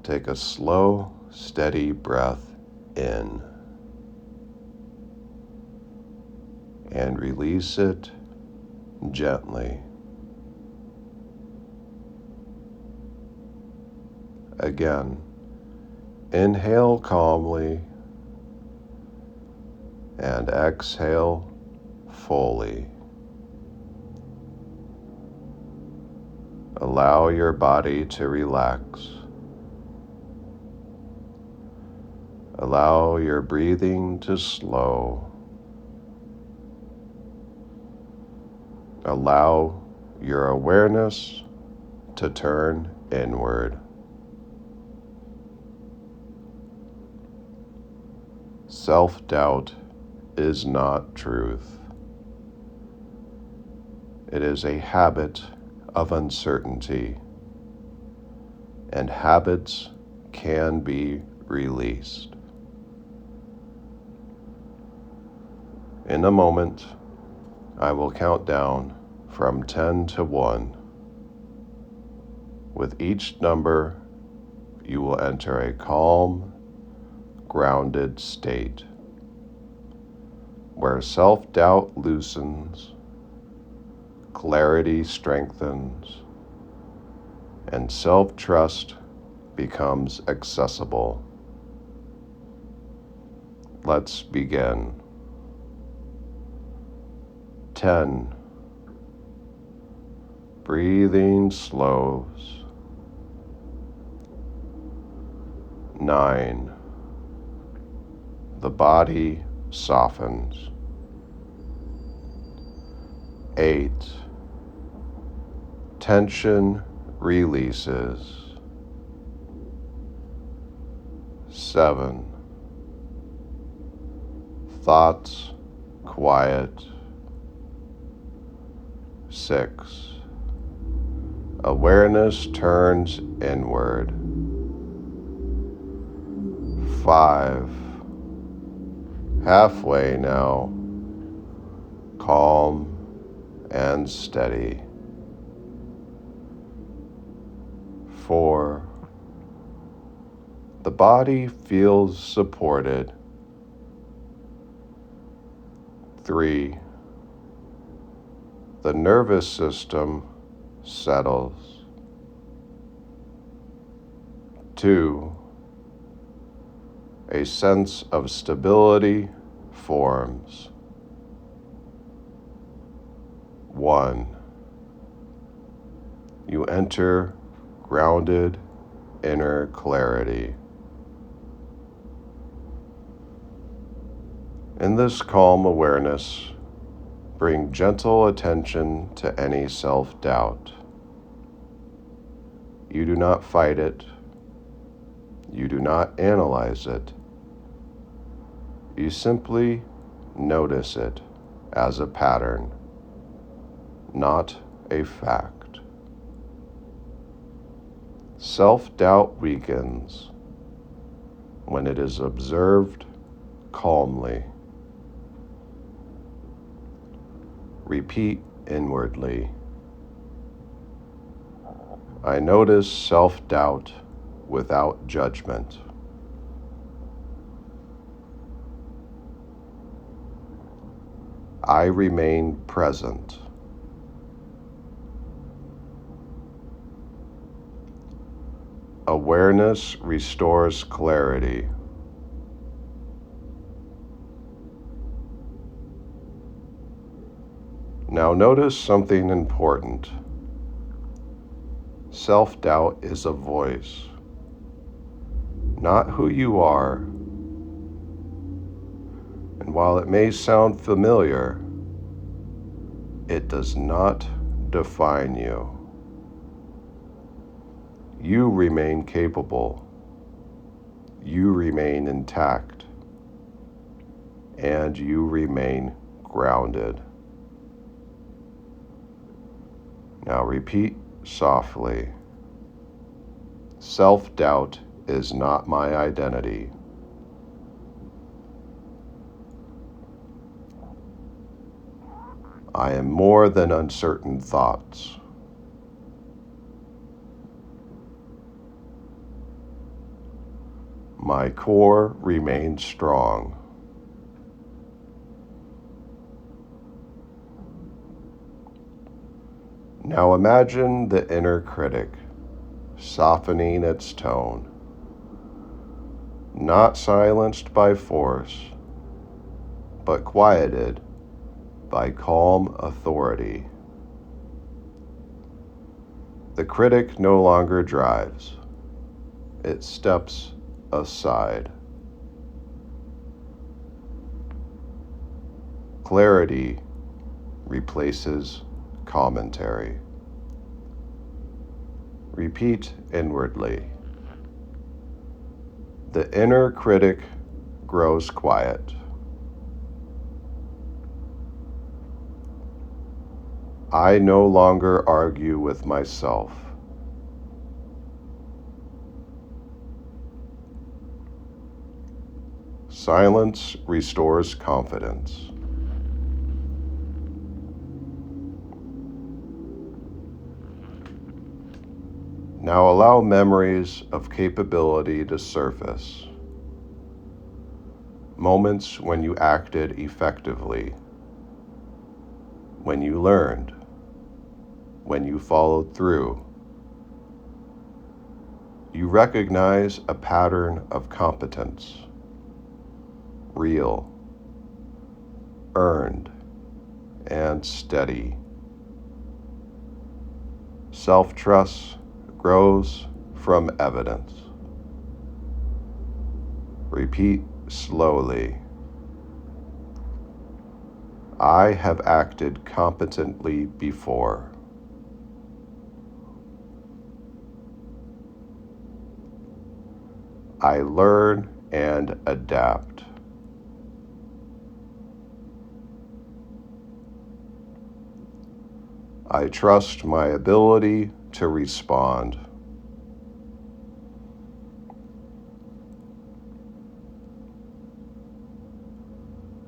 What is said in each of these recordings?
Take a slow, steady breath in and release it gently. Again, inhale calmly and exhale fully. Allow your body to relax. Allow your breathing to slow. Allow your awareness to turn inward. Self-doubt is not truth. It is a habit of uncertainty, and habits can be released. In a moment, I will count down from 10 to 1. With each number, you will enter a calm, grounded state where self-doubt loosens, clarity strengthens, and self-trust becomes accessible. Let's begin. 10. Breathing slows. 9. The body softens. 8. Tension releases. 7. Thoughts quiet. 6. Awareness turns inward. 5. Halfway now. Calm and steady. 4. The body feels supported. 3. The nervous system settles. 2. A sense of stability forms. 1. You enter grounded inner clarity. In this calm awareness, bring gentle attention to any self-doubt. You do not fight it. You do not analyze it. You simply notice it as a pattern, not a fact. Self-doubt weakens when it is observed calmly. Repeat inwardly. I notice self-doubt without judgment. I remain present. Awareness restores clarity. Now notice something important. Self-doubt is a voice, not who you are. And while it may sound familiar, it does not define you. You remain capable. You remain intact. And you remain grounded. Now repeat softly. Self-doubt is not my identity. I am more than uncertain thoughts. My core remains strong. Now imagine the inner critic softening its tone, not silenced by force, but quieted by calm authority. The critic no longer drives. It steps aside. Clarity replaces commentary. Repeat inwardly. The inner critic grows quiet. I no longer argue with myself. Silence restores confidence. Now allow memories of capability to surface. Moments when you acted effectively, when you learned, when you followed through. You recognize a pattern of competence, real, earned, and steady. Self-trust grows from evidence. Repeat slowly. I have acted competently before. I learn and adapt. I trust my ability to respond.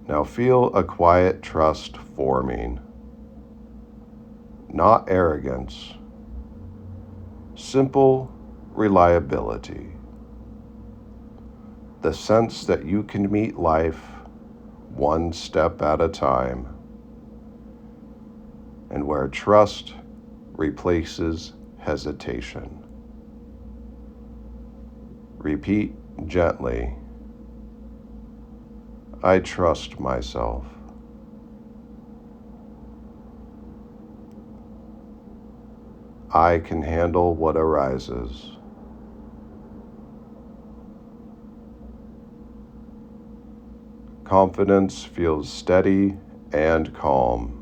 Now feel a quiet trust forming, not arrogance, simple reliability. The sense that you can meet life one step at a time, and where trust replaces hesitation. Repeat gently. I trust myself. I can handle what arises. Confidence feels steady and calm.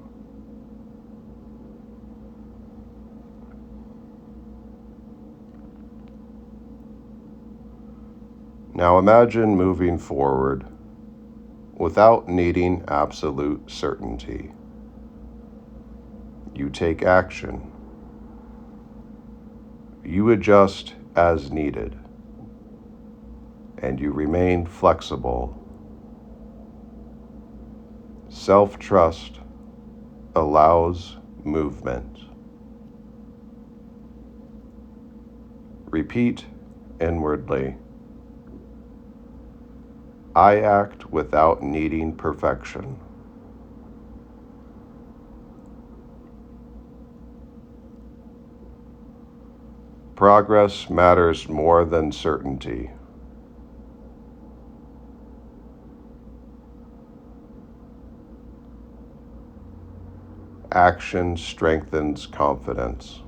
Now imagine moving forward without needing absolute certainty. You take action. You adjust as needed, and you remain flexible. Self-trust allows movement. Repeat inwardly. I act without needing perfection. Progress matters more than certainty. Action strengthens confidence.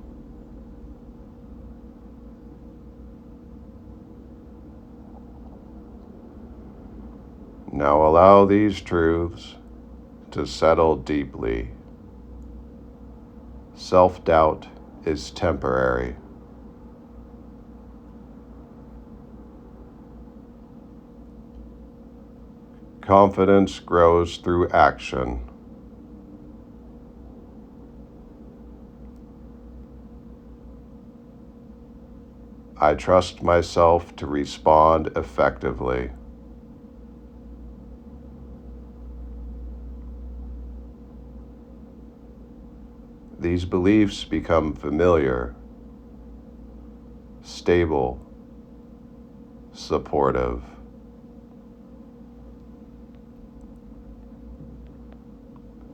Now allow these truths to settle deeply. Self-doubt is temporary. Confidence grows through action. I trust myself to respond effectively. These beliefs become familiar, stable, supportive.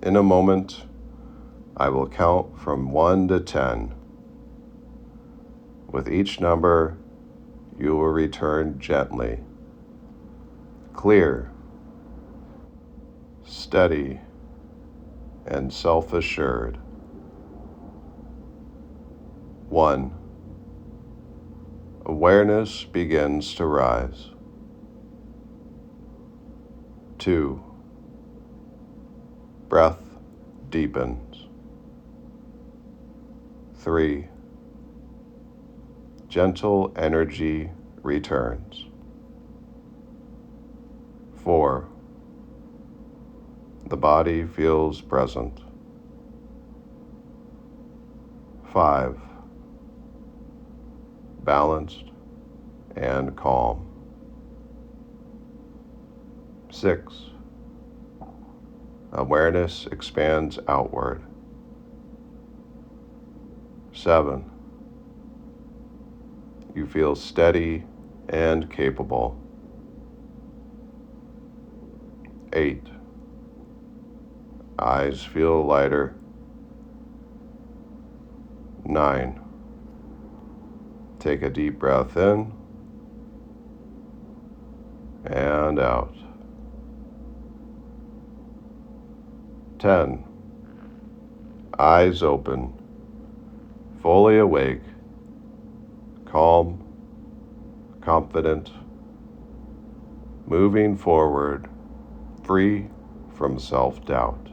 In a moment, I will count from 1 to 10. With each number, you will return gently, clear, steady, and self-assured. 1. Awareness begins to rise. 2. Breath deepens. 3. Gentle energy returns. 4. The body feels present. 5. Balanced and calm. 6. Awareness expands outward. 7. You feel steady and capable. 8. Eyes feel lighter. 9. Take a deep breath in and out. 10. Eyes open, fully awake, calm, confident, moving forward, free from self-doubt.